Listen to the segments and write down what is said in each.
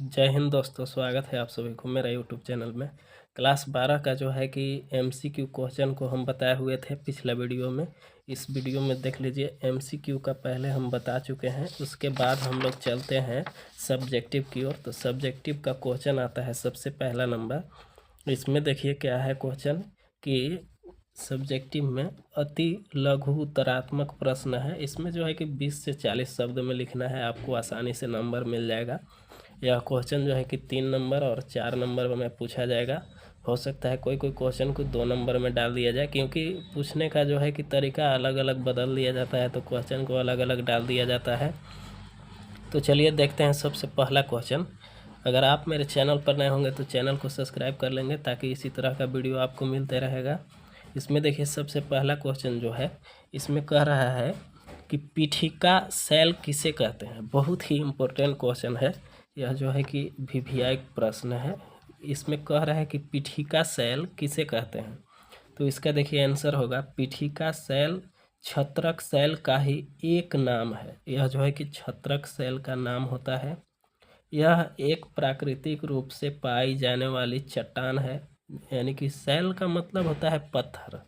जय हिंद दोस्तों, स्वागत है आप सभी को मेरा यूट्यूब चैनल में। क्लास 12 का जो है कि एमसीक्यू क्वेश्चन को हम बताए हुए थे पिछला वीडियो में। इस वीडियो में देख लीजिए, एमसीक्यू का पहले हम बता चुके हैं। उसके बाद हम लोग चलते हैं सब्जेक्टिव की ओर। तो सब्जेक्टिव का क्वेश्चन आता है सबसे पहला नंबर। इसमें देखिए क्या है क्वेश्चन कि सब्जेक्टिव में अति लघु उत्तरात्मक प्रश्न है। इसमें जो है कि 20 से 40 शब्द में लिखना है, आपको आसानी से नंबर मिल जाएगा। यह क्वेश्चन जो है कि 3 नंबर और 4 नंबर में पूछा जाएगा। हो सकता है कोई कोई क्वेश्चन को 2 नंबर में डाल दिया जाए, क्योंकि पूछने का जो है कि तरीका अलग अलग बदल दिया जाता है, तो क्वेश्चन को अलग अलग डाल दिया जाता है। तो चलिए देखते हैं सबसे पहला क्वेश्चन। अगर आप मेरे चैनल पर नए होंगे तो चैनल को सब्सक्राइब कर लेंगे, ताकि इसी तरह का वीडियो आपको मिलते रहेगा। इसमें देखिए सबसे पहला क्वेश्चन जो है, इसमें कह रहा है कि पीठिका सेल किसे कहते हैं। बहुत ही इम्पोर्टेंट क्वेश्चन है यह, जो है कि वीवीआई प्रश्न है। इसमें कह रहा है कि पीठिका सेल किसे कहते हैं। तो इसका देखिए आंसर होगा, पीठिका सेल छत्रक सेल का ही एक नाम है। यह जो है कि छत्रक सेल का नाम होता है। यह एक प्राकृतिक रूप से पाई जाने वाली चट्टान है। यानी कि सेल का मतलब होता है पत्थर।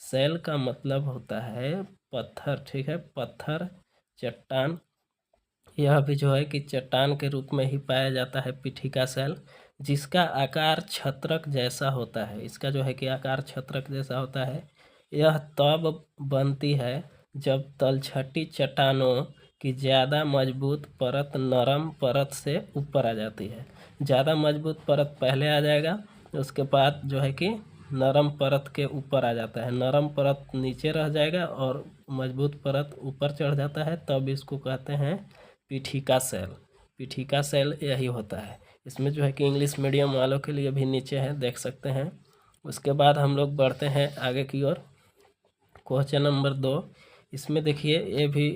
सेल का मतलब होता है पत्थर, ठीक है, पत्थर, चट्टान। यह भी जो है कि चट्टान के रूप में ही पाया जाता है पीठिका सेल, जिसका आकार छत्रक जैसा होता है। इसका जो है कि आकार छत्रक जैसा होता है। यह तब बनती है जब तलछटी चट्टानों की ज़्यादा मजबूत परत नरम परत से ऊपर आ जाती है। ज़्यादा मजबूत परत पहले आ जाएगा, उसके बाद जो है कि नरम परत के ऊपर आ जाता है। नरम परत नीचे रह जाएगा और मजबूत परत ऊपर चढ़ जाता है, तब इसको कहते हैं पीठिका सेल। पीठिका सेल यही होता है। इसमें जो है कि इंग्लिश मीडियम वालों के लिए भी नीचे है, देख सकते हैं। उसके बाद हम लोग बढ़ते हैं आगे की ओर। Question number 2। इसमें देखिए ये भी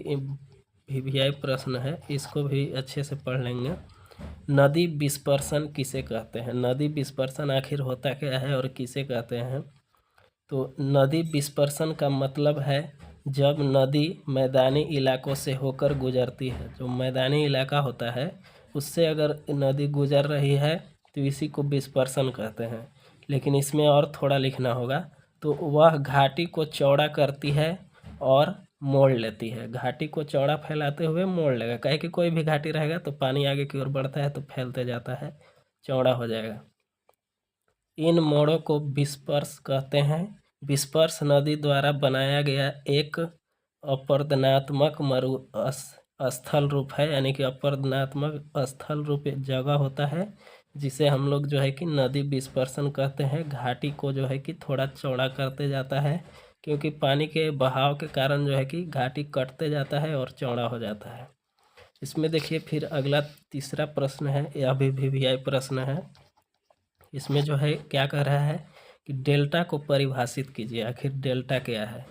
वीवीआई प्रश्न है, इसको भी अच्छे से पढ़ लेंगे। नदी विस्पर्शन किसे कहते हैं। नदी विस्पर्शन आखिर होता क्या है और किसे कहते हैं। तो नदी विस्पर्शन का मतलब है जब नदी मैदानी इलाकों से होकर गुजरती है। जो मैदानी इलाका होता है उससे अगर नदी गुजर रही है तो इसी को विस्पर्शन कहते हैं। लेकिन इसमें और थोड़ा लिखना होगा। तो वह घाटी को चौड़ा करती है और मोड़ लेती है। घाटी को चौड़ा फैलाते हुए मोड़ लेगा। कहे कि कोई भी घाटी रहेगा तो पानी आगे की ओर बढ़ता है तो फैलते जाता है, चौड़ा हो जाएगा। इन मोड़ों को विस्पर्श कहते हैं। विस्पर्श नदी द्वारा बनाया गया एक अपरदनात्मक मरु स्थल रूप है। यानी कि अपरदनात्मक स्थल रूप जगह होता है, जिसे हम लोग जो है कि नदी विस्पर्शन कहते हैं। घाटी को जो है कि थोड़ा चौड़ा करते जाता है, क्योंकि पानी के बहाव के कारण जो है कि घाटी कटते जाता है और चौड़ा हो जाता है। इसमें देखिए फिर अगला तीसरा प्रश्न है, यह भी वीवीआई प्रश्न है। इसमें जो है क्या कह रहा है कि डेल्टा को परिभाषित कीजिए। आखिर डेल्टा क्या है।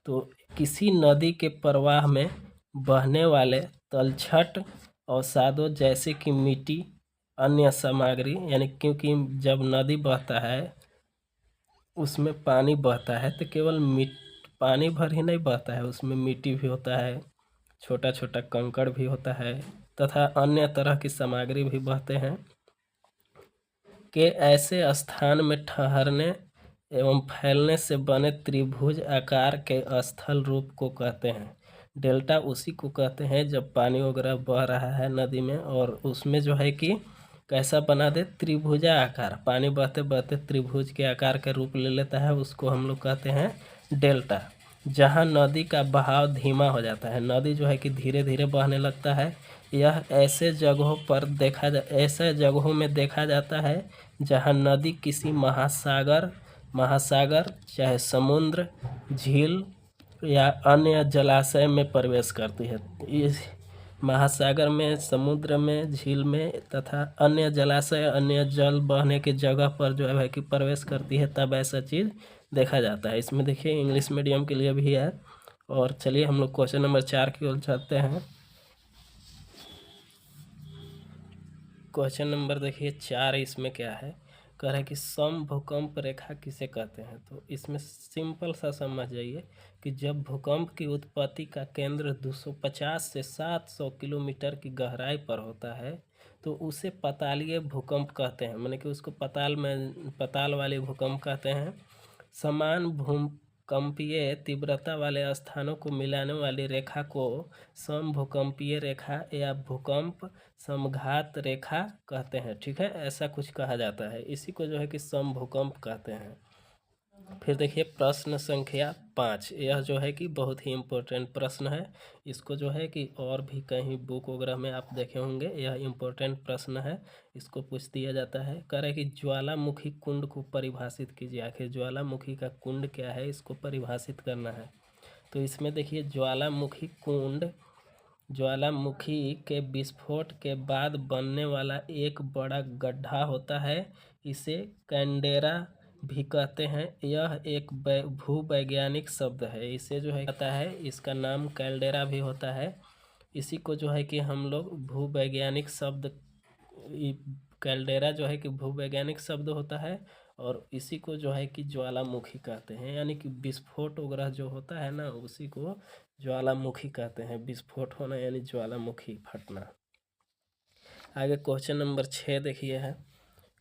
तो किसी नदी के प्रवाह में बहने वाले तलछट अवसादों जैसे कि मिट्टी, अन्य सामग्री, यानी क्योंकि जब नदी बहता है उसमें पानी बहता है तो केवल पानी भर ही नहीं बहता है, उसमें मिट्टी भी होता है, छोटा छोटा कंकड़ भी होता है, तथा अन्य तरह की सामग्री भी बहते हैं के ऐसे स्थान में ठहरने एवं फैलने से बने त्रिभुज आकार के स्थल रूप को कहते हैं। डेल्टा उसी को कहते हैं जब पानी वगैरह बह रहा है नदी में और उसमें जो है कि कैसा बना दे, त्रिभुजा आकार, पानी बहते बहते त्रिभुज के आकार का रूप ले लेता है, उसको हम लोग कहते हैं डेल्टा। जहाँ नदी का बहाव धीमा हो जाता है, नदी जो है कि धीरे धीरे बहने लगता है, यह ऐसे जगहों पर ऐसे जगहों में देखा जाता है जहाँ नदी किसी महासागर चाहे समुद्र, झील या अन्य जलाशय में प्रवेश करती है। इस महासागर में, समुद्र में, झील में तथा अन्य जलाशय, अन्य जल बहने की जगह पर जो है कि प्रवेश करती है, तब ऐसा चीज़ देखा जाता है। इसमें देखिए इंग्लिश मीडियम के लिए भी है। और चलिए हम लोग क्वेश्चन नंबर 4 की ओर चलते हैं। क्वेश्चन नंबर देखिए 4, इसमें क्या है, कह रहा है कि समभूकंप रेखा किसे कहते हैं। तो इसमें सिंपल सा समझ जाइए कि जब भूकंप की उत्पत्ति का केंद्र 250 से 700 किलोमीटर की गहराई पर होता है, तो उसे पातालीय भूकंप कहते हैं, माने कि उसको पाताल वाले भूकंप कहते हैं। समान भूकंपीय तीव्रता वाले स्थानों को मिलाने वाली रेखा को समभूकंपीय रेखा या भूकंप समघात रेखा कहते हैं। ठीक है, ऐसा कुछ कहा जाता है, इसी को जो है कि समभूकंप कहते हैं। फिर देखिए प्रश्न संख्या 5, यह जो है कि बहुत ही इम्पोर्टेंट प्रश्न है। इसको जो है कि और भी कहीं बुक वगैरह में आप देखे होंगे, यह इम्पोर्टेंट प्रश्न है। इसको पूछ दिया जाता है, कह रहे कि ज्वालामुखी कुंड को परिभाषित कीजिए। आखिर ज्वालामुखी का कुंड क्या है, इसको परिभाषित करना है। तो इसमें देखिए ज्वालामुखी कुंड ज्वालामुखी के विस्फोट के बाद बनने वाला एक बड़ा गड्ढा होता है, इसे कैल्डेरा भी कहते हैं। यह एक भूवैज्ञानिक शब्द है, इसे जो है कहता है, इसका नाम कैल्डेरा भी होता है। इसी को जो है कि हम लोग भूवैज्ञानिक शब्द, कैल्डेरा जो है कि भूवैज्ञानिक शब्द होता है, और इसी को जो है कि ज्वालामुखी कहते हैं। यानी कि विस्फोट वगैरह जो होता है ना, उसी को ज्वालामुखी कहते हैं। विस्फोट होना यानी ज्वालामुखी फटना। आगे क्वेश्चन नंबर 6 देखिए है,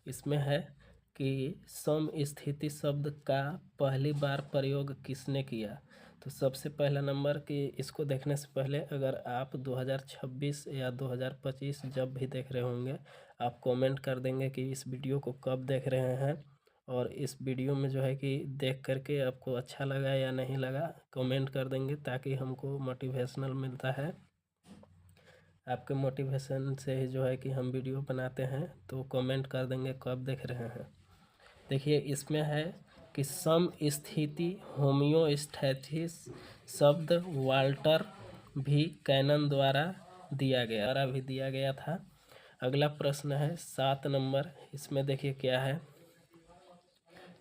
इसमें है कि समस्थिति शब्द का पहली बार प्रयोग किसने किया। तो सबसे पहला नंबर कि इसको देखने से पहले अगर आप 2026 या 2025 जब भी देख रहे होंगे, आप कमेंट कर देंगे कि इस वीडियो को कब देख रहे हैं, और इस वीडियो में जो है कि देख करके आपको अच्छा लगा या नहीं लगा कमेंट कर देंगे, ताकि हमको मोटिवेशनल मिलता है। आपके मोटिवेशन से ही जो है कि हम वीडियो बनाते हैं, तो कमेंट कर देंगे कब देख रहे हैं। देखिए इसमें है कि समस्थिति होमियोस्टैसिस शब्द वाल्टर भी कैनन द्वारा दिया गया था। अगला प्रश्न है 7 नंबर, इसमें देखिए क्या है,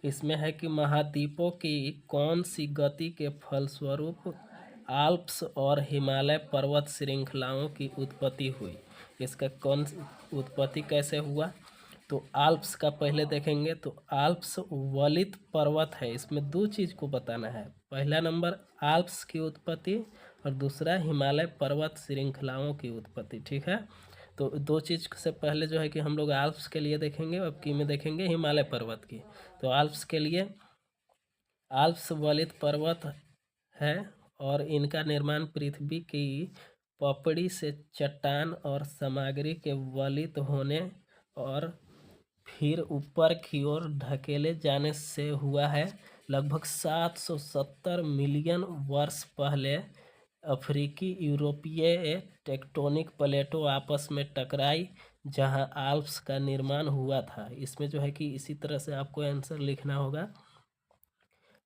इसमें है कि महाद्वीपों की कौन सी गति के फलस्वरूप आल्प्स और हिमालय पर्वत श्रृंखलाओं की उत्पत्ति हुई। इसका उत्पत्ति कैसे हुआ। तो आल्प्स का पहले देखेंगे, तो आल्प्स वलित पर्वत है। इसमें दो चीज़ को बताना है, पहला नंबर आल्प्स की उत्पत्ति और दूसरा हिमालय पर्वत श्रृंखलाओं की उत्पत्ति। ठीक है, तो दो चीज़ से पहले जो है कि हम लोग आल्प्स के लिए देखेंगे, अब की में देखेंगे हिमालय पर्वत की। तो आल्प्स के लिए आल्प्स वलित पर्वत है, और इनका निर्माण पृथ्वी की पपड़ी से चट्टान और सामग्री के वलित होने और फिर ऊपर की ओर ढकेले जाने से हुआ है। लगभग 770 मिलियन वर्ष पहले अफ्रीकी यूरोपीय टेक्टोनिक प्लेटों आपस में टकराई, जहां आल्प्स का निर्माण हुआ था। इसमें जो है कि इसी तरह से आपको आंसर लिखना होगा।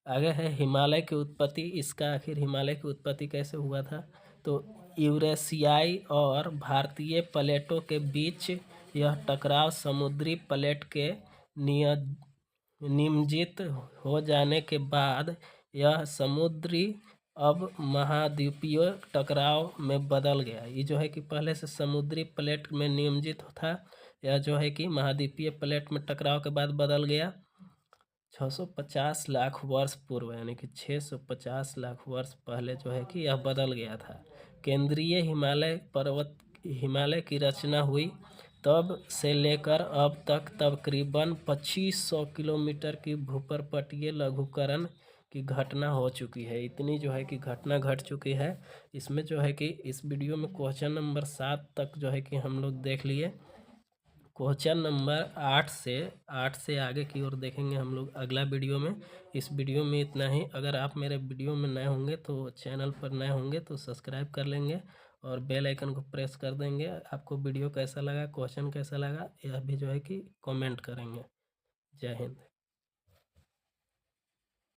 आगे है हिमालय की उत्पत्ति। इसका आखिर हिमालय की उत्पत्ति कैसे हुआ था। तो यूरेशियाई और भारतीय प्लेटों के बीच यह टकराव समुद्री प्लेट के निमज्जित हो जाने के बाद यह समुद्री अब महाद्वीपीय टकराव में बदल गया। ये जो है कि पहले से समुद्री प्लेट में निमज्जित था, यह जो है कि महाद्वीपीय प्लेट में टकराव के बाद बदल गया। 650 लाख वर्ष पूर्व, यानी कि 650 लाख वर्ष पहले जो है कि यह बदल गया था। केंद्रीय हिमालय की रचना हुई, तब से लेकर अब तक तकरीबन 2500 किलोमीटर की भूपर्वतीय लघुकरण की घटना हो चुकी है। इतनी जो है कि घटना घट चुकी है। इसमें जो है कि इस वीडियो में क्वेश्चन नंबर 7 तक जो है कि हम लोग देख लिए। क्वेश्चन नंबर 8 से आगे की ओर देखेंगे हम लोग अगला वीडियो में। इस वीडियो में इतना ही। अगर आप मेरे वीडियो में नए होंगे, तो चैनल पर नए होंगे तो सब्सक्राइब कर लेंगे और बेल आइकन को प्रेस कर देंगे। आपको वीडियो कैसा लगा, क्वेश्चन कैसा लगा, यह भी जो है कि कमेंट करेंगे। जय हिंद।